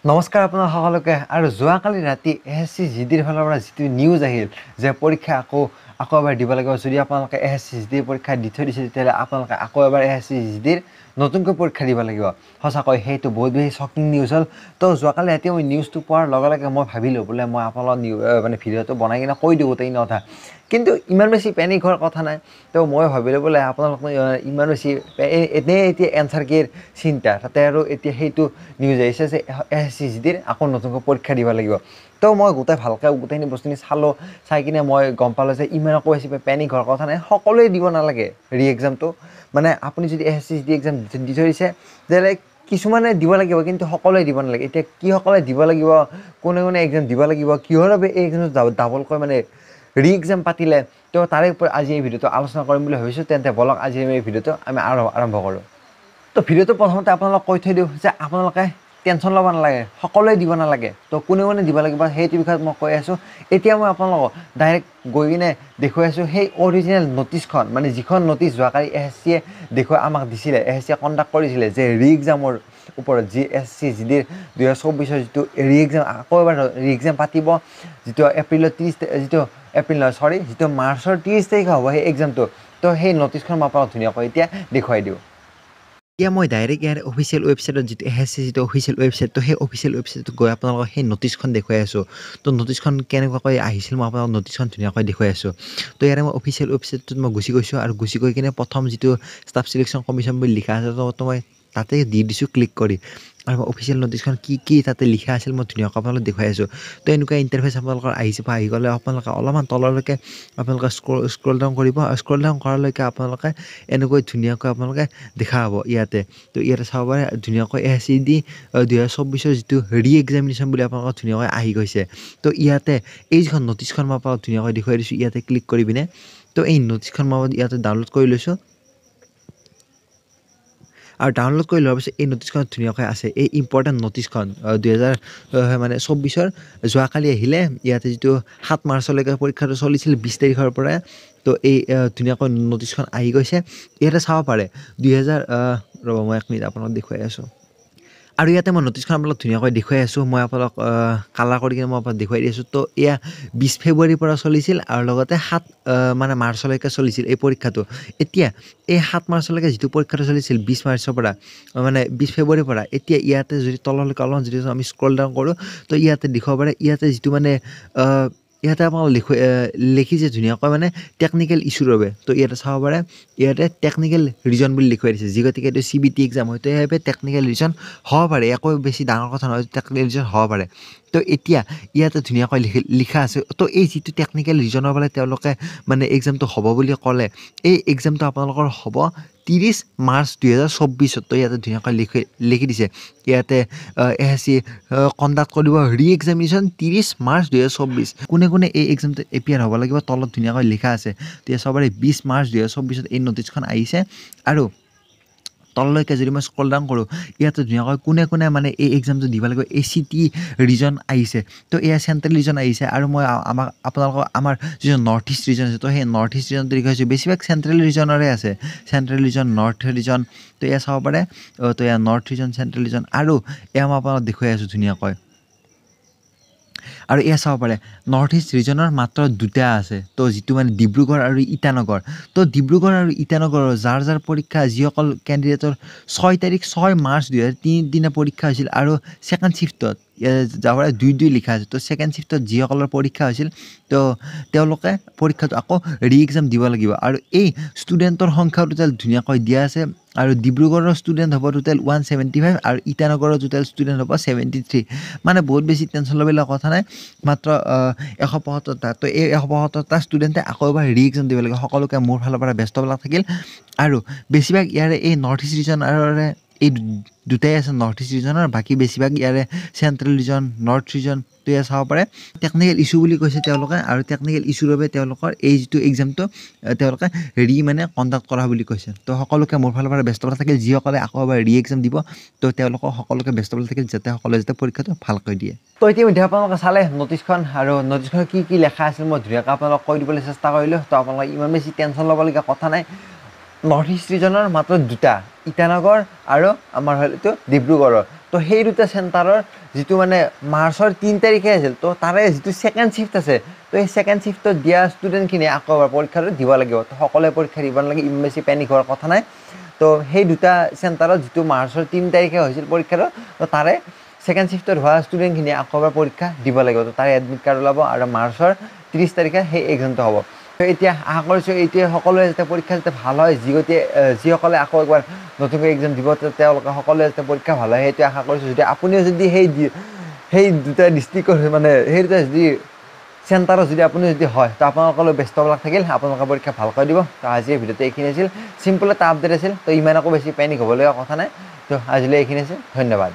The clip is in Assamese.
নমস্কাৰ আপোনাৰ সকলোকে আৰু যোৱাকালি ৰাতি এছএছচি জিডিৰ ফালৰ পৰা যিটো নিউজ আহিল যে পৰীক্ষা আকৌ এবাৰ দিব লাগিব যদি আপোনালোকে এছএছচি জিডিৰ পৰীক্ষা দি থৈ দিছে তেতিয়াহ'লে আপোনালোকে আকৌ এবাৰ এছএছচি জিডিৰ নতুনকৈ পৰীক্ষা দিব লাগিব সঁচাকৈ সেইটো বহুত বেছি শ্বকিং নিউজ হ'ল তো যোৱাকালি ৰাতি মই নিউজটো পোৱাৰ লগে লগে মই ভাবিলোঁ বোলে মই আপোনালোকৰ মানে ভিডিঅ'টো বনাই কিনে কৈ দিওঁ গোটেইখিনি কথা কিন্তু ইমান বেছি পেনিক হোৱাৰ কথা নাই তো মই ভাবিলোঁ বোলে আপোনালোক ইমান বেছি এনেই এতিয়া এনচাৰ কিৰ চিন্তা তাতে আৰু এতিয়া সেইটো নিউজ আহিছে যে এছএছচি জিডিৰ আকৌ নতুনকৈ পৰীক্ষা দিব লাগিব তো মই ভালকৈ গোটেইখিনি বস্তুখিনি চালোঁ চাই কিনে মই গম পালোঁ যে ইমান আকৌ বেছি পেনিক হোৱাৰ কথা নাই সকলোৱে দিব নালাগে ৰি এক্সামটো মানে আপুনি যদি এছএছচি জিডি এক্সাম দি থৈ দিছে তেতিয়াহ'লে কিছুমানে দিব লাগিব কিন্তু সকলোৱে দিব নালাগে এতিয়া কি সকলোৱে দিব লাগিব কোনে কোনে এক্সাম দিব লাগিব কিহৰ বাবে এই এক্সামটো ডাবলকৈ মানে ৰি এক্সাম পাতিলে তো তাৰে ওপৰত আজি এই ভিডিঅ'টো আলোচনা কৰিম বুলি ভাবিছোঁ তেন্তে বলক আজি এই ভিডিঅ'টো আমি আৰম্ভ কৰোঁ তো ভিডিঅ'টো প্ৰথমতে আপোনালোকক কৈ থৈ দিওঁ যে আপোনালোকে টেনশ্যন ল'ব নালাগে সকলোৱে দিব নালাগে তো কোনে কোনে দিব লাগিব সেইটো বিষয়ত মই কৈ আছোঁ এতিয়া মই আপোনালোকক ডাইৰেক্ট গৈ কিনে দেখুৱাই আছোঁ সেই অৰিজিনেল ন'টিছখন মানে যিখন ন'টিছ যোৱাকালি এছএছচিয়ে দেখুৱাই আমাক দিছিলে এছএছচিয়ে কণ্ডাক্ট কৰিছিলে যে ৰি এক্সামৰ ওপৰত যি এছএছচি জিডিৰ 2024 যিটো ৰি এক্সাম আকৌ এবাৰ ৰি এক্সাম পাতিব যিটো যিটো মাৰ্চৰ 30 তাৰিখে হ'ব সেই এক্সামটো তো সেই ন'টিছখন মই আপোনালোকক ধুনীয়াকৈ এতিয়া দেখুৱাই দিওঁ এতিয়া মই ডাইৰেক্ট ইয়াৰ অফিচিয়েল ৱেবছাইটত যিটো এছএছচি যিটো অফিচিয়েল ৱেবছাইট তো সেই অফিচিয়েল ৱেবছাইটত গৈ আপোনালোকক সেই ন'টিছখন দেখুৱাই আছোঁ তো ন'টিছখন কেনেকুৱাকৈ আহিছিল মই আপোনালোকক ন'টিছখন ধুনীয়াকৈ দেখুৱাই আছোঁ তো ইয়াৰে মই অফিচিয়েল ৱেবছাইটটোত মই গুচি গৈছোঁ আৰু গুচি গৈ কিনে প্ৰথম যিটো ষ্টাফ চিলেকশ্যন কমিশ্যন বুলি লিখা আছে তো মই তাতে দি দিছোঁ ক্লিক কৰি আৰু অফিচিয়েল ন'টিছখন কি তাতে লিখা আছিল মই ধুনীয়াকৈ আপোনালোকক দেখুৱাই আছোঁ তো এনেকুৱা ইণ্টাৰফেচ আপোনালোকৰ আহি গ'লে আপোনালোকে অলপমান তললৈকে আপোনালোকে স্ক্ৰল ডাউন কৰিব আৰু স্ক্ৰল ডাউন কৰালৈকে আপোনালোকে এনেকৈ ধুনীয়াকৈ আপোনালোকে দেখা হ'ব ইয়াতে তো ইয়াতে চাব পাৰে ধুনীয়াকৈ এছএছচি জিডি 2024 যিটো ৰি এক্সামিনেশ্যন বুলি আপোনালোকক ধুনীয়াকৈ আহি গৈছে তো ইয়াতে এই যিখন ন'টিছখন মই আপোনালোকক ধুনীয়াকৈ দেখুৱাই দিছোঁ ইয়াতে ক্লিক কৰি পিনে তো এই ন'টিছখন মই ইয়াতে ডাউনলোড কৰি লৈছোঁ আৰু ডাউনলোড কৰি লোৱাৰ পিছত এই ন'টিছখন ধুনীয়াকৈ আছে এই ইম্পৰ্টেণ্ট ন'টিছখন 2024 যোৱাকালি আহিলে ইয়াতে যিটো 7 মাৰ্চলৈকে পৰীক্ষাটো চলিছিল 20 তাৰিখৰ পৰা তো এই ধুনীয়াকৈ ন'টিছখন আহি গৈছে ইয়াতে চাব পাৰে 2000 ৰ'ব মই 1 মিনিট আপোনাক দেখুৱাই আছোঁ আৰু ইয়াতে মই ন'টিছখন আপোনালোক ধুনীয়াকৈ দেখুৱাই আছোঁ মই আপোনালোক কালাৰ কৰি কিনে মই আপোনাক দেখুৱাই দি আছোঁ তো এয়া 20 ফেব্ৰুৱাৰীৰ পৰা চলিছিল আৰু লগতে 7 মানে মাৰ্চলৈকে চলিছিল এই পৰীক্ষাটো এতিয়া এই 7 মাৰ্চলৈকে যিটো পৰীক্ষাটো চলিছিল 20 মাৰ্চৰ পৰা মানে 20 ফেব্ৰুৱাৰীৰ পৰা এতিয়া ইয়াতে যদি তললৈকে অলপমান যদি আমি স্ক্ৰল ডাউন কৰোঁ তো ইয়াতে দেখুৱাব পাৰে ইয়াতে যিটো মানে ইয়াতে আপোনালোক লিখিছে ধুনীয়াকৈ মানে টেকনিকেল ইছ্যুৰ বাবে তো ইয়াতে চাব পাৰে ইয়াতে টেকনিকেল ৰিজন বুলি লিখুৱাই দিছে যি গতিকে এইটো CBT এক্সাম হয়তো সেইবাবে টেকনিকেল ৰিজন হ'ব পাৰে একো বেছি ডাঙৰ কথা নহয় টেকনিকেল ৰিজন হ'ব পাৰে তো এতিয়া ইয়াতে ধুনীয়াকৈ লিখা আছে তো এই যিটো টেকনিকেল ৰিজনৰ বাবে তেওঁলোকে মানে এক্সামটো হ'ব বুলি ক'লে এই এক্সামটো আপোনালোকৰ হ'ব 30 মাৰ্চ 2024 তো ইয়াতে ধুনীয়াকৈ লিখি দিছে ইয়াতে এছএছচি কণ্ডাক্ট কৰিব ৰি এক্সামিনেশ্যন 30 মাৰ্চ 2024 কোনে কোনে এই এক্সামটো এপিয়াৰ হ'ব লাগিব তলত ধুনীয়াকৈ লিখা আছে তেতিয়া চবৰে 20 মাৰ্চ 2024 এই ন'টিছখন আহিছে আৰু তললৈকে যদি মই স্ক্ৰল ডাউন কৰোঁ ইয়াতে ধুনীয়াকৈ কোনে কোনে মানে এই এক্সামটো দিব লাগিব ACT ৰিজন আহিছে তো এয়া চেণ্ট্ৰেল ৰিজন আহিছে আৰু মই আপোনালোকৰ আমাৰ যিটো নৰ্থ ইষ্ট ৰিজন আছে তো সেই নৰ্থ ইষ্ট ৰিজনটো দেখুৱাইছোঁ বেছিভাগ চেণ্ট্ৰেল ৰিজনৰে আছে চেণ্ট্ৰেল ৰিজন নৰ্থ ৰিজন তো এয়া চাব পাৰে তো এয়া নৰ্থ ৰিজন চেণ্ট্ৰেল ৰিজন আৰু এয়া মই আপোনালোকক দেখুৱাই আছোঁ ধুনীয়াকৈ আৰু এয়া চাব পাৰে নৰ্থ ইষ্ট ৰিজনৰ মাত্ৰ দুটা আছে তো যিটো মানে ডিব্ৰুগড় আৰু ইটানগৰ তো ডিব্ৰুগড় আৰু ইটানগৰৰ যাৰ পৰীক্ষা যিসকল কেণ্ডিডেটৰ 6 তাৰিখ 6 মাৰ্চ 2003 দিনা পৰীক্ষা হৈছিল আৰু ছেকেণ্ড শিফ্টত যাৰ 2 লিখা আছে তো ছেকেণ্ড শিফ্টত যিসকলৰ পৰীক্ষা হৈছিল তো তেওঁলোকে পৰীক্ষাটো আকৌ ৰি এক্সাম দিব লাগিব আৰু এই ষ্টুডেণ্টৰ সংখ্যাও টোটেল ধুনীয়াকৈ দিয়া আছে আৰু ডিব্ৰুগড়ৰ ষ্টুডেণ্ট হ'ব টোটেল 175 আৰু ইটানগৰৰ টোটেল ষ্টুডেণ্ট হ'ব 73 মানে বহুত বেছি টেনশ্যন ল'বলৈ কথা নাই মাত্ৰ 175টা তো এই 175টা ষ্টুডেণ্টে আকৌ এবাৰ ৰি এক্সাম দিব লাগে সকলোকে মোৰ ফালৰ পৰা ব্যস্তবিলাক থাকিল আৰু বেছিভাগ ইয়াৰে এই নৰ্থ ইষ্ট ৰিজনৰে এই দুটাই আছে নৰ্থ ইষ্ট ৰিজনৰ বাকী বেছিভাগ ইয়াৰে চেণ্ট্ৰেল ৰিজন নৰ্থ ৰিজন তো এয়া চাব পাৰে টেকনিকেল ইছ্যু বুলি কৈছে তেওঁলোকে আৰু টেকনিকেল ইছ্যুৰ বাবে তেওঁলোকৰ এই যিটো এক্সামটো তেওঁলোকে মানে কণ্ডাক্ট কৰা বুলি কৈছে তো সকলোকে মোৰ ফালৰ পৰা ব্যস্ততা থাকিল যিসকলে আকৌ এবাৰ ৰি এক্সাম দিব তো তেওঁলোকক সকলোকে ব্যস্ততা থাকিল যাতে সকলোৱে যাতে পৰীক্ষাটো ভালকৈ দিয়ে তো ইতিমধ্যে আপোনালোকে চালে ন'টিছখন আৰু ন'টিছখন কি লেখা আছিল মই ধুনীয়াকৈ আপোনালোকক কৈ দিবলৈ চেষ্টা কৰিলোঁ তো আপোনালোকে ইমান বেছি টেনশ্যন ল'বলগীয়া কথা নাই নৰ্থ ইষ্ট ৰিজনৰ মাত্ৰ দুটা ইটানগৰ আৰু আমাৰ হ'ল এইটো ডিব্ৰুগড়ৰ তো সেই দুটা চেণ্টাৰৰ যিটো মানে মাৰ্চৰ 3 তাৰিখে আছিল তো তাৰে যিটো ছেকেণ্ড শিফ্ট আছে তো এই ছেকেণ্ড শিফ্টত দিয়া ষ্টুডেণ্টখিনিয়ে আকৌ এবাৰ পৰীক্ষাটো দিব লাগিব তো সকলোৱে পৰীক্ষা দিব নালাগে ইমান বেছি পেনিক হোৱাৰ কথা নাই তো সেই দুটা চেণ্টাৰত যিটো মাৰ্চৰ 3 তাৰিখে হৈছিল পৰীক্ষাটো তো তাৰে ছেকেণ্ড শিফ্টত হোৱা ষ্টুডেণ্টখিনিয়ে আকৌ এবাৰ পৰীক্ষা দিব লাগিব তো তাৰে এডমিট কাৰ্ড ওলাব আৰু মাৰ্চৰ 30 তাৰিখে সেই এক্সামটো হ'ব তো এতিয়া আশা কৰিছোঁ এইটোৱে সকলোৱে যাতে পৰীক্ষা যাতে ভাল হয় যিসকলে আকৌ একবাৰ নতুনকৈ এক্সাম দিব তেওঁলোকে সকলোৱে যাতে পৰীক্ষা ভাল হয় সেইটোৱে আশা কৰিছোঁ যদি আপুনিও যদি সেই দুটা ডিষ্ট্ৰিক্টৰ মানে সেই দুটা যদি চেণ্টাৰত যদি আপুনি যদি হয় তো আপোনালোকলৈ বেষ্ট অফ লাক থাকিল আপোনালোকে পৰীক্ষা ভালকৈ দিব তো আজিৰ ভিডিঅ'টো এইখিনি আছিল চিম্পল এটা আপডেট আছিল তো ইমান আকৌ বেছি পেনিক হ'বলগীয়া কথা নাই তো আজিলৈ এইখিনি আছিল ধন্যবাদ